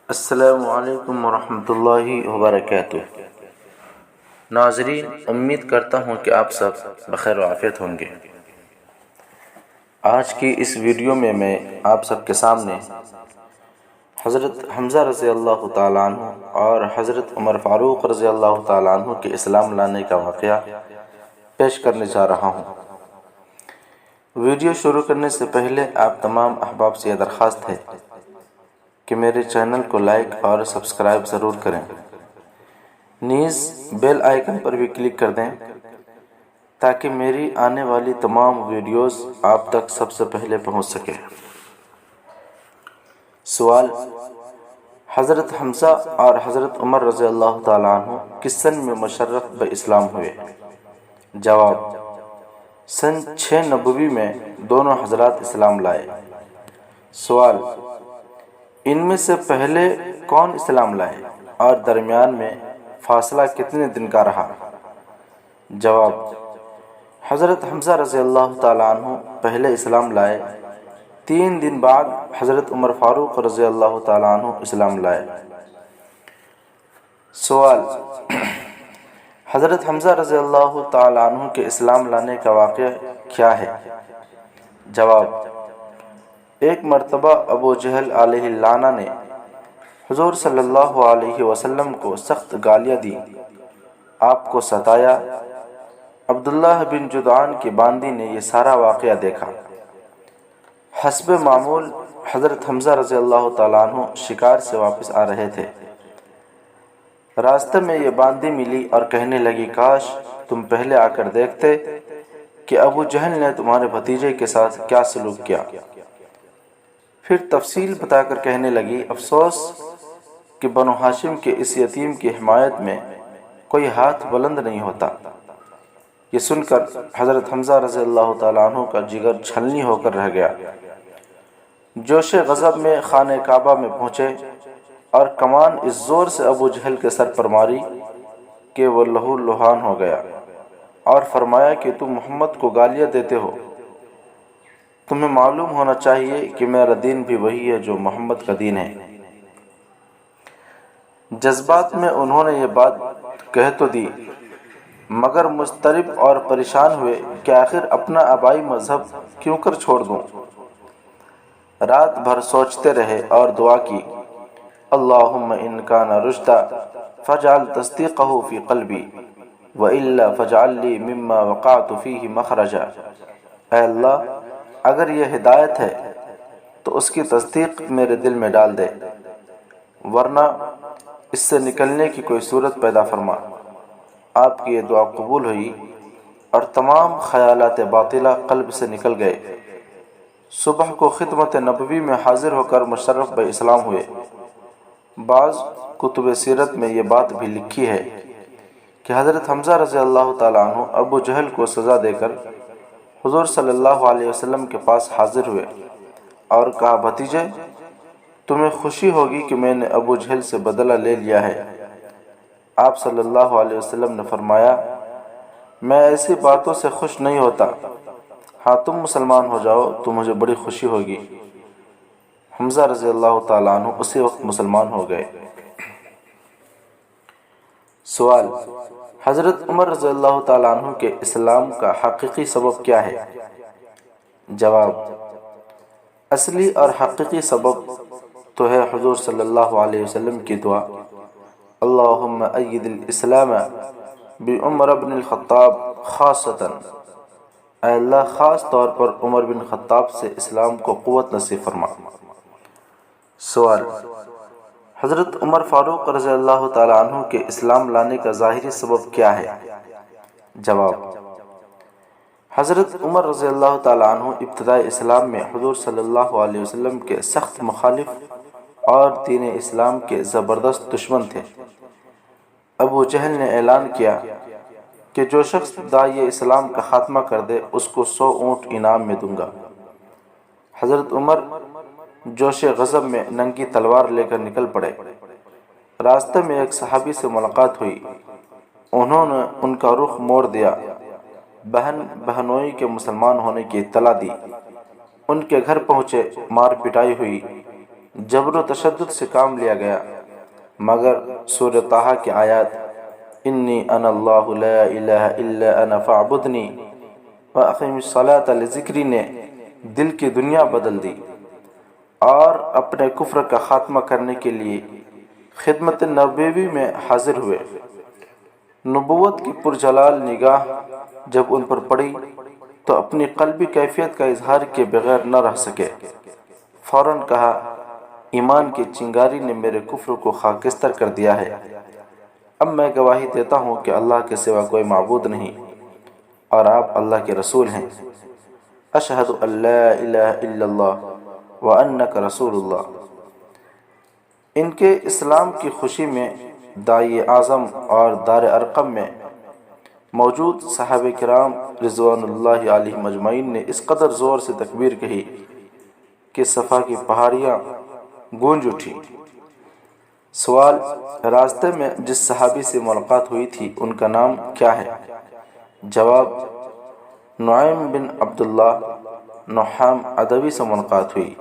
السلام علیکم ورحمۃ اللہ وبرکاتہ۔ ناظرین، امید کرتا ہوں کہ آپ سب بخیر و عافیت ہوں گے۔ آج کی اس ویڈیو میں آپ سب کے سامنے حضرت حمزہ رضی اللہ تعالیٰ عنہ اور حضرت عمر فاروق رضی اللہ تعالیٰ عنہ کے اسلام لانے کا واقعہ پیش کرنے جا رہا ہوں۔ ویڈیو شروع کرنے سے پہلے آپ تمام احباب سے یہ درخواست ہے کہ میرے چینل کو لائک اور سبسکرائب ضرور کریں، نیز بیل آئیکن پر بھی کلک کر دیں تاکہ میری آنے والی تمام ویڈیوز آپ تک سب سے پہلے پہنچ سکے۔ سوال: حضرت حمزہ اور حضرت عمر رضی اللہ تعالیٰ عنہ کس سن میں مشرف بہ اسلام ہوئے؟ جواب: سن 6 نبوی میں دونوں حضرات اسلام لائے۔ سوال: ان میں سے پہلے کون اسلام لائے اور درمیان میں فاصلہ کتنے دن کا رہا؟ جواب: حضرت حمزہ رضی اللہ تعالیٰ عنہ پہلے اسلام لائے، 3 دن بعد حضرت عمر فاروق رضی اللہ تعالیٰ عنہ اسلام لائے۔ سوال: حضرت حمزہ رضی اللہ تعالیٰ عنہ کے اسلام لانے کا واقعہ کیا ہے؟ جواب: ایک مرتبہ ابو جہل علیہ اللعنہ نے حضور صلی اللہ علیہ وسلم کو سخت گالیاں دی، آپ کو ستایا۔ عبداللہ بن جدعان کی باندی نے یہ سارا واقعہ دیکھا۔ حسب معمول حضرت حمزہ رضی اللہ تعالیٰ عنہ شکار سے واپس آ رہے تھے۔ راستے میں یہ باندی ملی اور کہنے لگی، کاش تم پہلے آ کر دیکھتے کہ ابو جہل نے تمہارے بھتیجے کے ساتھ کیا سلوک کیا۔ پھر تفصیل بتا کر کہنے لگی، افسوس کہ بنو ہاشم کے اس یتیم کی حمایت میں کوئی ہاتھ بلند نہیں ہوتا۔ یہ سن کر حضرت حمزہ رضی اللہ تعالیٰ عنہ کا جگر چھلنی ہو کر رہ گیا۔ جوش غضب میں خانہ کعبہ میں پہنچے اور کمان اس زور سے ابو جہل کے سر پر ماری کہ وہ لہو لہان ہو گیا، اور فرمایا کہ تم محمد کو گالیاں دیتے ہو، تمہیں معلوم ہونا چاہیے کہ میرا دین بھی وہی ہے جو محمد کا دین ہے۔ جذبات میں انہوں نے یہ بات کہہ تو دی، مگر مضطرب اور پریشان ہوئے کہ آخر اپنا آبائی مذہب کیوں کر چھوڑ دوں۔ رات بھر سوچتے رہے اور دعا کی، اللہم ان کان رشدا فاجعل تصدیقہ فی قلبی والا فاجعل لی مما وقعت فیہ مخرجا۔ اے اللہ، اگر یہ ہدایت ہے تو اس کی تصدیق میرے دل میں ڈال دے، ورنہ اس سے نکلنے کی کوئی صورت پیدا فرما۔ آپ کی یہ دعا قبول ہوئی اور تمام خیالات باطلہ قلب سے نکل گئے۔ صبح کو خدمت نبوی میں حاضر ہو کر مشرف بہ اسلام ہوئے۔ بعض کتب سیرت میں یہ بات بھی لکھی ہے کہ حضرت حمزہ رضی اللہ تعالیٰ عنہ ابو جہل کو سزا دے کر حضور صلی اللہ علیہ وسلم کے پاس حاضر ہوئے اور کہا، بھتیجے، تمہیں خوشی ہوگی کہ میں نے ابو جہل سے بدلہ لے لیا ہے۔ آپ صلی اللہ علیہ وسلم نے فرمایا، میں ایسی باتوں سے خوش نہیں ہوتا، ہاں تم مسلمان ہو جاؤ تو مجھے بڑی خوشی ہوگی۔ حمزہ رضی اللہ تعالیٰ عنہ اسی وقت مسلمان ہو گئے۔ سوال: حضرت عمر رضی اللہ تعالیٰ عنہ کے اسلام کا حقیقی سبب کیا ہے؟ جواب: اصلی اور حقیقی سبب تو ہے حضور صلی اللہ علیہ وسلم کی دعا، اللہم اید الاسلام بعمر بن الخطاب خاصتا۔ اے اللہ، خاص طور پر عمر بن خطاب سے اسلام کو قوت نصیب فرما۔ سوال: حضرت عمر فاروق رضی اللہ تعالیٰ عنہ کے اسلام لانے کا ظاہری سبب کیا ہے؟ جواب: حضرت عمر رضی اللہ تعالیٰ عنہ ابتدائی اسلام میں حضور صلی اللہ علیہ وسلم کے سخت مخالف اور دین اسلام کے زبردست دشمن تھے۔ ابو جہل نے اعلان کیا کہ جو شخص داعی اسلام کا خاتمہ کر دے اس کو 100 اونٹ انعام میں دوں گا۔ حضرت عمر جوش غضب میں ننگی تلوار لے کر نکل پڑے۔ راستے میں ایک صحابی سے ملاقات ہوئی، انہوں نے ان کا رخ موڑ دیا، بہن بہنوئی کے مسلمان ہونے کی اطلاع دی، ان کے گھر پہنچے، مار پٹائی ہوئی، جبر و تشدد سے کام لیا گیا، مگر سورہ طٰہٰ کی آیات انی انا اللہ لا الہ الا انا فاعبدنی واقم الصلاۃ لذکری نے دل کی دنیا بدل دی اور اپنے کفر کا خاتمہ کرنے کے لیے خدمت نبوی میں حاضر ہوئے۔ نبوت کی پرجلال نگاہ جب ان پر پڑی تو اپنی قلبی کیفیت کا اظہار کے بغیر نہ رہ سکے، فوراً کہا ایمان کی چنگاری نے میرے کفر کو خاکستر کر دیا ہے، اب میں گواہی دیتا ہوں کہ اللہ کے سوا کوئی معبود نہیں اور آپ اللہ کے رسول ہیں۔ اشہد ان لا الہ الا اللہ وانک رسول اللہ۔ ان کے اسلام کی خوشی میں داعی اعظم اور دار ارقم میں موجود صحابہ کرام رضوان اللہ علیہم اجمعین نے اس قدر زور سے تکبیر کہی کہ صفا کی پہاڑیاں گونج اٹھی۔ سوال: راستے میں جس صحابی سے ملاقات ہوئی تھی ان کا نام کیا ہے؟ جواب: نعیم بن عبداللہ نحام عدوی سے ملاقات ہوئی۔